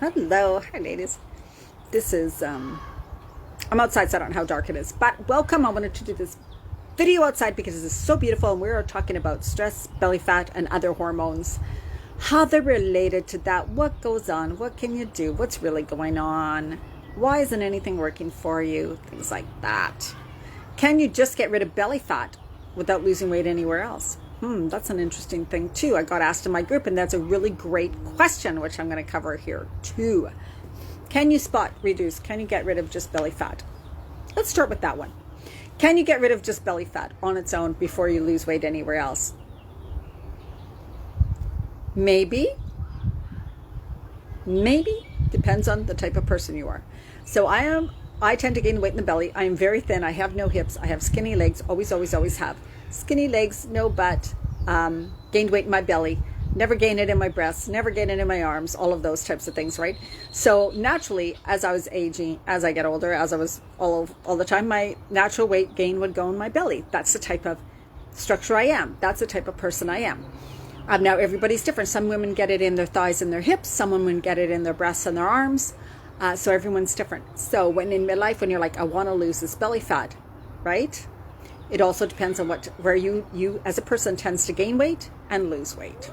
Hello, hi ladies. This is I'm outside, so I don't know how dark it is, but welcome. I wanted to do this video outside because it is so beautiful, and we are talking about stress, belly fat, and other hormones, how they're related to that, what goes on, what can you do, what's really going on, why isn't anything working for you, things like that. Can you just get rid of belly fat without losing weight anywhere else? That's an interesting thing too. I got asked in my group, and that's a really great question, which I'm going to cover here too. Can you spot reduce? Can you get rid of just belly fat? Let's start with that one. Can you get rid of just belly fat on its own before you lose weight anywhere else? Maybe. Depends on the type of person you are. So I tend to gain weight in the belly. I am very thin. I have no hips. I have skinny legs. Always have. Skinny legs, no butt. Gained weight in my belly. Never gain it in my breasts. Never gain it in my arms. All of those types of things, right? So naturally, as I was aging, as I get older, as I was all the time, my natural weight gain would go in my belly. That's the type of structure I am. That's the type of person I am. Now everybody's different. Some women get it in their thighs and their hips. Some women get it in their breasts and their arms. So everyone's different. So when in midlife, when you're like, I want to lose this belly fat, right? It also depends on where you as a person tends to gain weight and lose weight.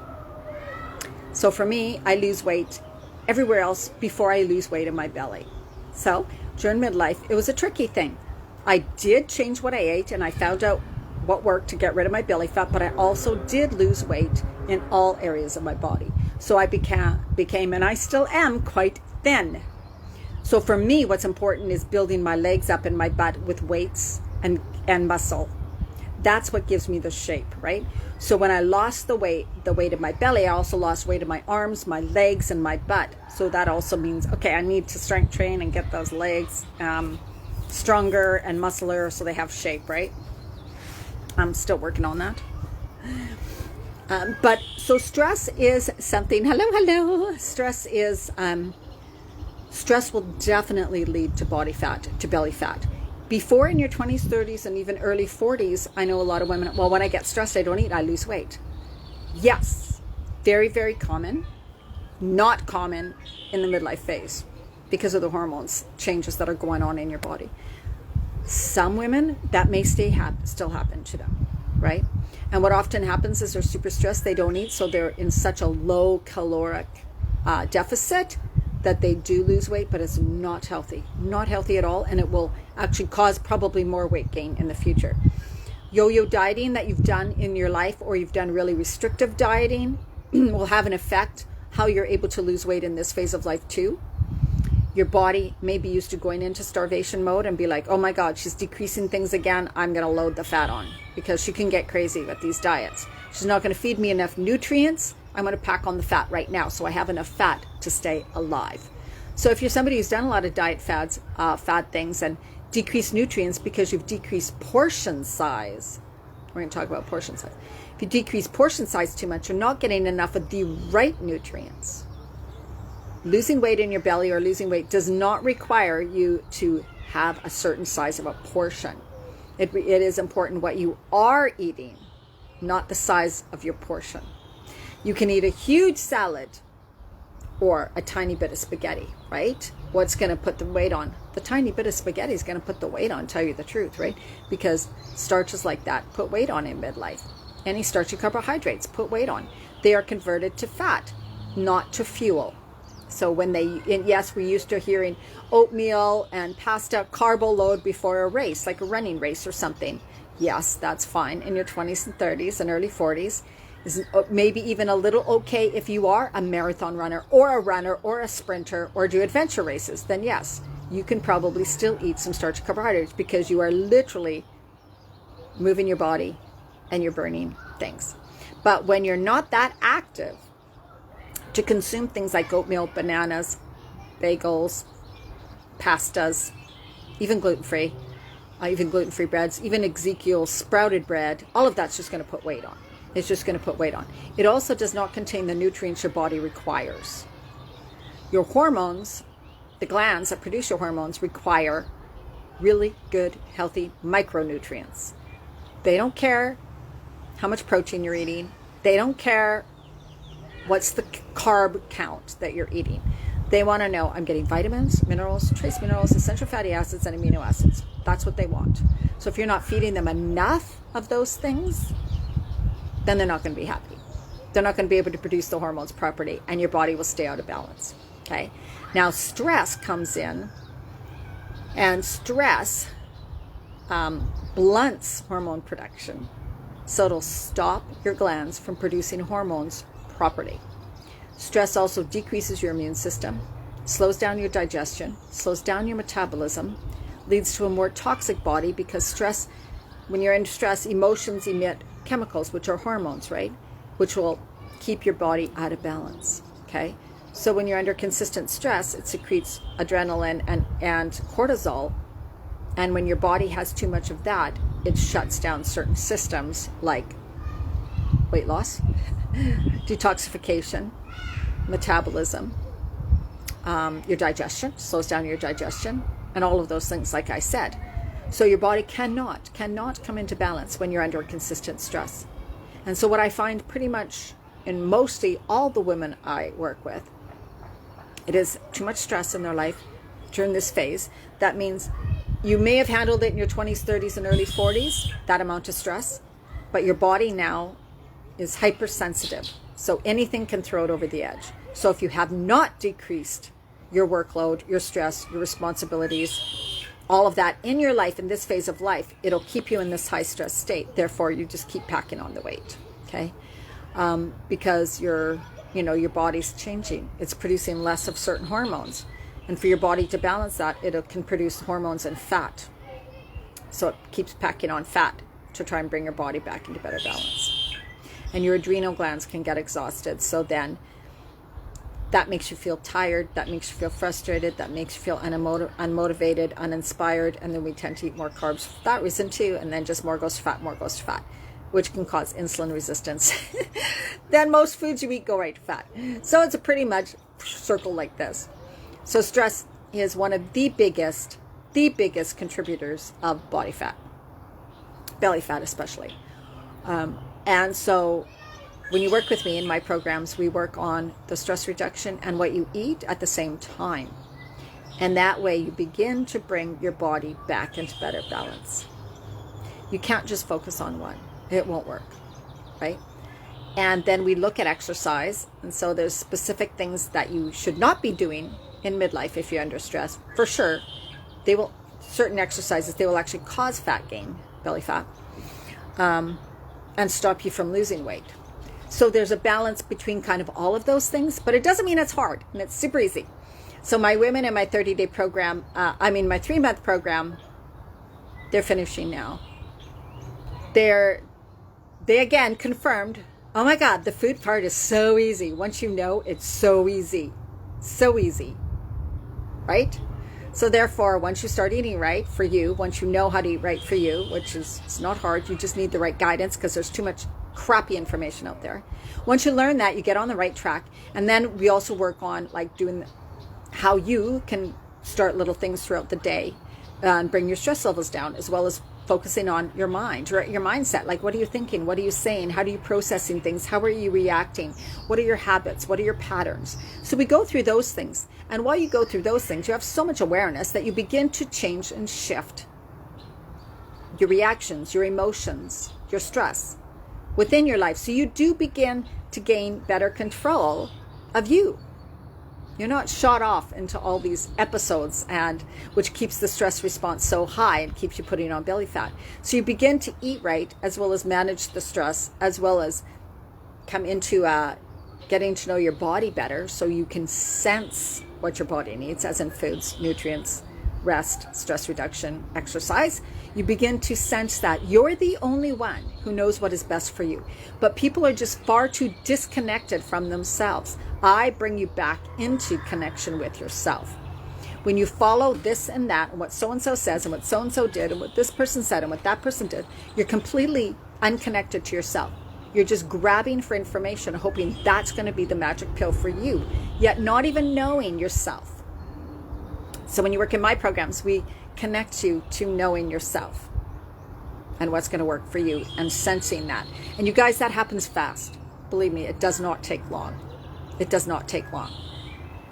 So for me, I lose weight everywhere else before I lose weight in my belly. So during midlife, it was a tricky thing. I did change what I ate, and I found out what worked to get rid of my belly fat, but I also did lose weight in all areas of my body. So I became, and I still am, quite thin. So for me, what's important is building my legs up and my butt with weights and muscle. That's what gives me the shape, right? So when I lost the weight of my belly, I also lost weight of my arms, my legs, and my butt. So that also means, okay, I need to strength train and get those legs stronger and muscular so they have shape, right? I'm still working on that. But so stress is something, hello. Stress will definitely lead to body fat, to belly fat. Before, in your 20s, 30s, and even early 40s, I know a lot of women, well, when I get stressed, I don't eat, I lose weight. Yes, very, very common. Not common in the midlife phase because of the hormones changes that are going on in your body. Some women, that may still happen to them, right? And what often happens is they're super stressed, they don't eat, so they're in such a low caloric deficit that they do lose weight, but it's not healthy at all, and it will actually cause probably more weight gain in the future. Yo-yo dieting that you've done in your life, or you've done really restrictive dieting, will have an effect how you're able to lose weight in this phase of life too. Your body may be used to going into starvation mode and be like, oh my God, she's decreasing things again, I'm going to load the fat on, because she can get crazy with these diets. She's not going to feed me enough nutrients, I'm going to pack on the fat right now so I have enough fat to stay alive. So if you're somebody who's done a lot of diet fad things and decreased nutrients because you've decreased portion size, we're going to talk about portion size. If you decrease portion size too much, you're not getting enough of the right nutrients. Losing weight in your belly or losing weight does not require you to have a certain size of a portion. It is important what you are eating, not the size of your portion. You can eat a huge salad or a tiny bit of spaghetti, right? What's going to put the weight on? The tiny bit of spaghetti is going to put the weight on, tell you the truth, right? Because starches like that put weight on in midlife. Any starchy carbohydrates put weight on. They are converted to fat, not to fuel. So yes, we're used to hearing oatmeal and pasta carbo load before a race, like a running race or something. Yes, that's fine in your 20s and 30s and early 40s. Is maybe even a little okay if you are a marathon runner or a sprinter or do adventure races. Then yes, you can probably still eat some starchy carbohydrates because you are literally moving your body and you're burning things. But when you're not that active to consume things like oatmeal, bananas, bagels, pastas, even gluten-free breads, even Ezekiel sprouted bread, all of that's just going to put weight on. It's just going to put weight on. It also does not contain the nutrients your body requires. Your hormones, the glands that produce your hormones, require really good, healthy micronutrients. They don't care how much protein you're eating. They don't care what's the carb count that you're eating. They want to know I'm getting vitamins, minerals, trace minerals, essential fatty acids, and amino acids. That's what they want. So if you're not feeding them enough of those things, then they're not going to be happy. They're not going to be able to produce the hormones properly, and your body will stay out of balance. Okay. Now stress comes in, and stress blunts hormone production. So it'll stop your glands from producing hormones properly. Stress also decreases your immune system, slows down your digestion, slows down your metabolism, leads to a more toxic body because stress, when you're in stress, emotions emit chemicals, which are hormones, right? Which will keep your body out of balance, okay? So when you're under consistent stress, it secretes adrenaline and cortisol. And when your body has too much of that, it shuts down certain systems like weight loss, detoxification, metabolism, your digestion, slows down your digestion, and all of those things, like I said. So your body cannot come into balance when you're under consistent stress. And so what I find pretty much in mostly all the women I work with, it is too much stress in their life during this phase. That means you may have handled it in your 20s, 30s, and early 40s, that amount of stress, but your body now is hypersensitive. So anything can throw it over the edge. So if you have not decreased your workload, your stress, your responsibilities, all of that in your life, in this phase of life, it'll keep you in this high stress state. Therefore, you just keep packing on the weight, okay? Because your body's changing. It's producing less of certain hormones. And for your body to balance that, it can produce hormones and fat. So it keeps packing on fat to try and bring your body back into better balance. And your adrenal glands can get exhausted. So then that makes you feel tired. That makes you feel frustrated. That makes you feel unmotivated, uninspired. And then we tend to eat more carbs for that reason too. And then just more goes to fat, which can cause insulin resistance. Then most foods you eat go right to fat. So it's a pretty much circle like this. So stress is one of the biggest contributors of body fat, belly fat especially. And so when you work with me in my programs, we work on the stress reduction and what you eat at the same time. And that way you begin to bring your body back into better balance. You can't just focus on one. It won't work, right? And then we look at exercise. And so there's specific things that you should not be doing in midlife if you're under stress. For sure, certain exercises, they will actually cause fat gain, belly fat, and stop you from losing weight. So there's a balance between kind of all of those things, but it doesn't mean it's hard and it's super easy. So my women in my 30-day program, my 3-month program, they're finishing now. They again confirmed, oh my God, the food part is so easy. Once you know, it's so easy. So easy, right? So therefore, once you start eating right for you, once you know how to eat right for you, which is, it's not hard, you just need the right guidance because there's too much crappy information out there. Once you learn that, you get on the right track. And then we also work on like doing how you can start little things throughout the day and bring your stress levels down, as well as focusing on your mind, your mindset. Like, what are you thinking? What are you saying? How are you processing things? How are you reacting? What are your habits? What are your patterns? So we go through those things. And while you go through those things, you have so much awareness that you begin to change and shift your reactions, your emotions, your stress within your life. So you do begin to gain better control of you. You're not shot off into all these episodes, and which keeps the stress response so high and keeps you putting on belly fat. So you begin to eat right, as well as manage the stress, as well as come into getting to know your body better, so you can sense what your body needs, as in foods, nutrients, rest, stress reduction, exercise. You begin to sense that you're the only one who knows what is best for you. But people are just far too disconnected from themselves. I bring you back into connection with yourself. When you follow this and that, and what so-and-so says, and what so-and-so did, and what this person said, and what that person did, you're completely unconnected to yourself. You're just grabbing for information, hoping that's going to be the magic pill for you, yet not even knowing yourself. So when you work in my programs, we connect you to knowing yourself and what's going to work for you and sensing that. And you guys, that happens fast. Believe me, it does not take long. It does not take long.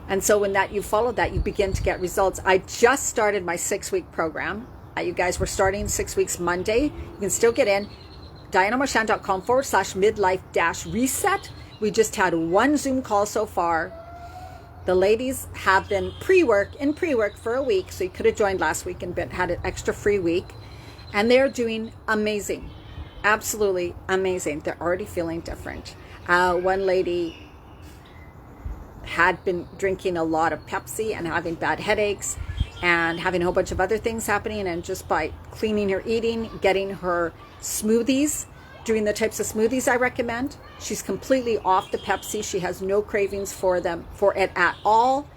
And so when that you follow that, you begin to get results. I just started my 6-week program. You guys, we're starting 6 weeks Monday. You can still get in. DianaMarchand.com/midlife-reset. We just had one Zoom call so far. The ladies have been in pre-work for a week. So you could have joined last week and had an extra free week. And they're doing amazing. Absolutely amazing. They're already feeling different. One lady had been drinking a lot of Pepsi and having bad headaches and having a whole bunch of other things happening, and just by cleaning her eating, getting her smoothies, doing the types of smoothies I recommend, she's completely off the Pepsi. She has no cravings for it at all,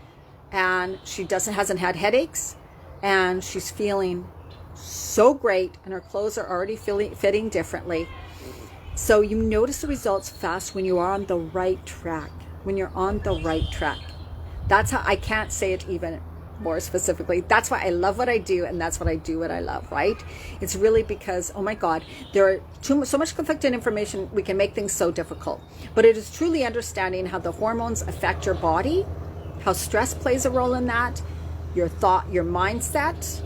and she hasn't had headaches, and she's feeling so great, and her clothes are already fitting differently. So you notice the results fast when you are on the right track. When you're on the right track. That's how I can't say it even more specifically. That's why I love what I do, and that's what I do what I love, right? It's really because, oh my God, there are so much conflicting information. We can make things so difficult. But it is truly understanding how the hormones affect your body, how stress plays a role in that, your thought, your mindset,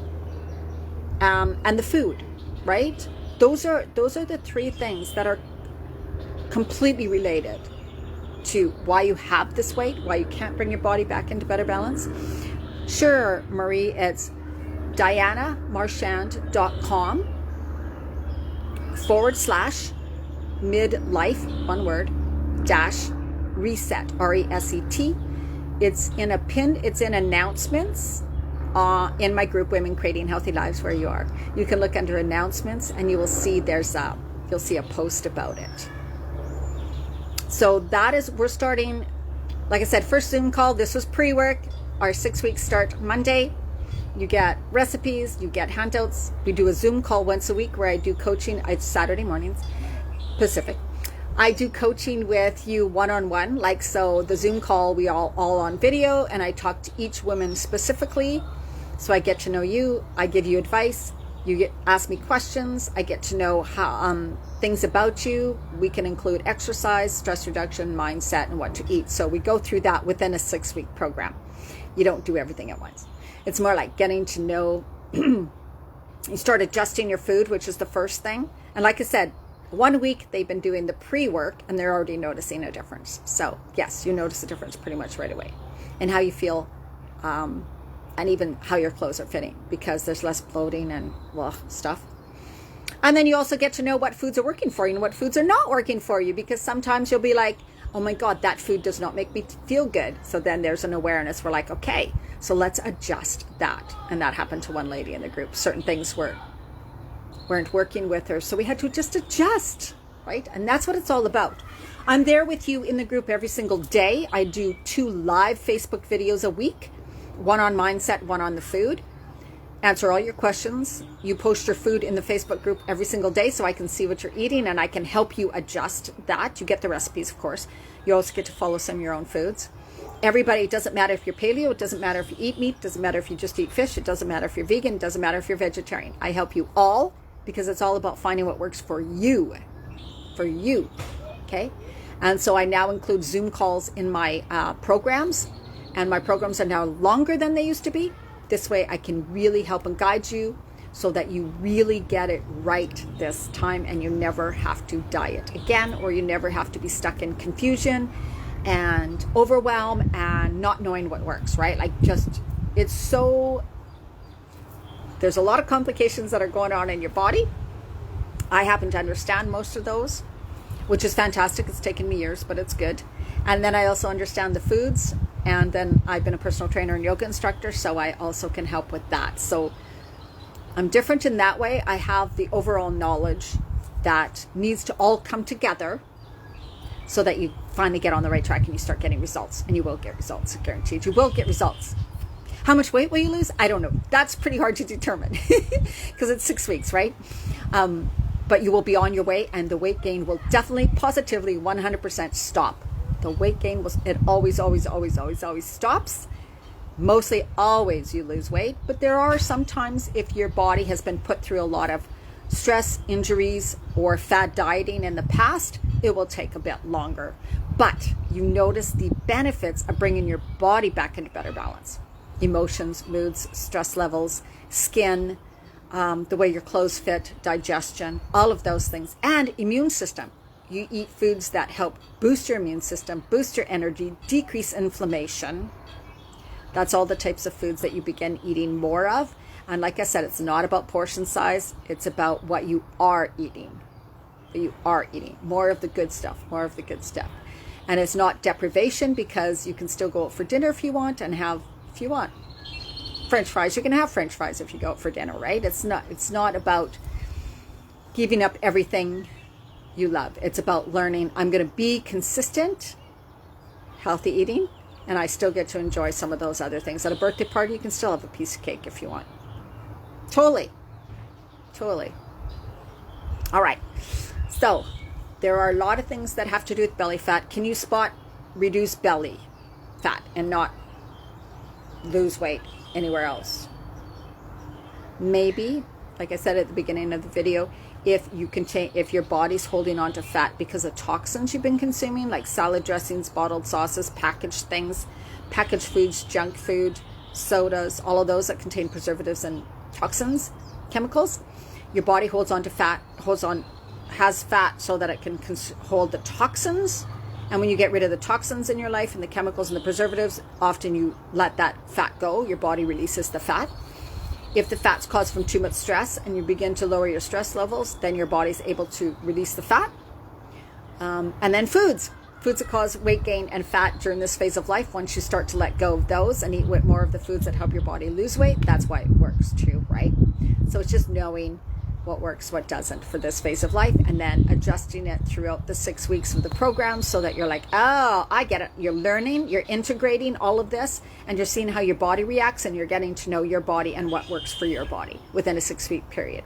and the food, right? Those are the three things that are completely related to why you have this weight, why you can't bring your body back into better balance. Sure, Marie, it's DianaMarchand.com/midlife, one word, -reset, RESET. It's in announcements in my group, Women Creating Healthy Lives, where you are. You can look under announcements and you will see you'll see a post about it. So we're starting, like I said, first Zoom call. This was pre-work. Our 6 weeks start Monday. You get recipes, you get handouts. We do a Zoom call once a week where I do coaching. It's Saturday mornings, Pacific. I do coaching with you one-on-one. Like, so the Zoom call, we all on video, and I talk to each woman specifically. So I get to know you. I give you advice. You ask me questions. I get to know how things about you. We can include exercise, stress reduction, mindset, and what to eat. So we go through that within a 6-week program. You don't do everything at once. It's more like getting to know. You start adjusting your food, which is the first thing. And like I said, 1 week they've been doing the pre-work, and they're already noticing a difference. So yes, you notice a difference pretty much right away, and how you feel. And even how your clothes are fitting, because there's less bloating and stuff. And then you also get to know what foods are working for you and what foods are not working for you, because sometimes you'll be like, oh my God, that food does not make me feel good. So then there's an awareness. We're like, okay, so let's adjust that. And that happened to one lady in the group. Certain things weren't working with her. So we had to just adjust, right? And that's what it's all about. I'm there with you in the group every single day. I do 2 live Facebook videos a week. One on mindset, one on the food. Answer all your questions. You post your food in the Facebook group every single day so I can see what you're eating, and I can help you adjust that. You get the recipes, of course. You also get to follow some of your own foods. Everybody, it doesn't matter if you're paleo, it doesn't matter if you eat meat, it doesn't matter if you just eat fish, it doesn't matter if you're vegan, it doesn't matter if you're vegetarian. I help you all, because it's all about finding what works for you. Okay? And so I now include Zoom calls in my programs. And my programs are now longer than they used to be. This way I can really help and guide you so that you really get it right this time, and you never have to diet again, or you never have to be stuck in confusion and overwhelm and not knowing what works, right? Like, just, there's a lot of complications that are going on in your body. I happen to understand most of those, which is fantastic. It's taken me years, but it's good. And then I also understand the foods. And then I've been a personal trainer and yoga instructor, so I also can help with that. So I'm different in that way. I have the overall knowledge that needs to all come together so that you finally get on the right track and you start getting results. And you will get results, guaranteed. You will get results. How much weight will you lose? I don't know. That's pretty hard to determine because it's 6 weeks, right? But you will be on your way, and the weight gain will definitely, positively, 100% stop. The weight gain it always stops. Mostly always you lose weight, but there are sometimes, if your body has been put through a lot of stress, injuries, or fad dieting in the past, it will take a bit longer. But you notice the benefits of bringing your body back into better balance. Emotions, moods, stress levels, skin, the way your clothes fit, digestion, all of those things. And immune system. You eat foods that help boost your immune system, boost your energy, decrease inflammation. That's all the types of foods that you begin eating more of. And like I said, it's not about portion size. It's about what you are eating. You are eating more of the good stuff, more of the good stuff. And it's not deprivation, because you can still go out for dinner if you want and have, if you want, French fries. You can have French fries if you go out for dinner, right? It's not about giving up everything you love. It's about learning, I'm going to be consistent, healthy eating, and I still get to enjoy some of those other things. At a birthday party, you can still have a piece of cake if you want. Totally. All right. So there are a lot of things that have to do with belly fat. Can you spot reduced belly fat and not lose weight anywhere else? Maybe, like I said at the beginning of the video, if your body's holding on to fat because of toxins you've been consuming, like salad dressings, bottled sauces, packaged things, packaged foods, junk food, sodas, all of those that contain preservatives and toxins, chemicals, your body holds on to fat, has fat so that it can hold the toxins. And when you get rid of the toxins in your life and the chemicals and the preservatives, often you let that fat go. Your body releases the fat. If the fat's caused from too much stress and you begin to lower your stress levels, then your body's able to release the fat. And then foods that cause weight gain and fat during this phase of life, once you start to let go of those and eat more of the foods that help your body lose weight, that's why it works too, right? So it's just knowing what works, what doesn't for this phase of life, and then adjusting it throughout the 6 weeks of the program so that you're like, oh, I get it. You're learning, you're integrating all of this, and you're seeing how your body reacts, and you're getting to know your body and what works for your body within a 6-week period.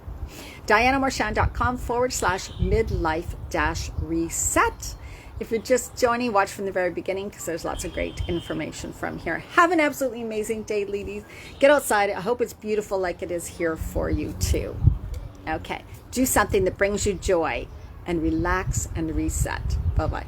DianaMarchand.com/midlife-reset. If you're just joining, watch from the very beginning, because there's lots of great information from here. Have an absolutely amazing day, ladies. Get outside. I hope it's beautiful like it is here for you too. Okay, do something that brings you joy and relax and reset. Bye-bye.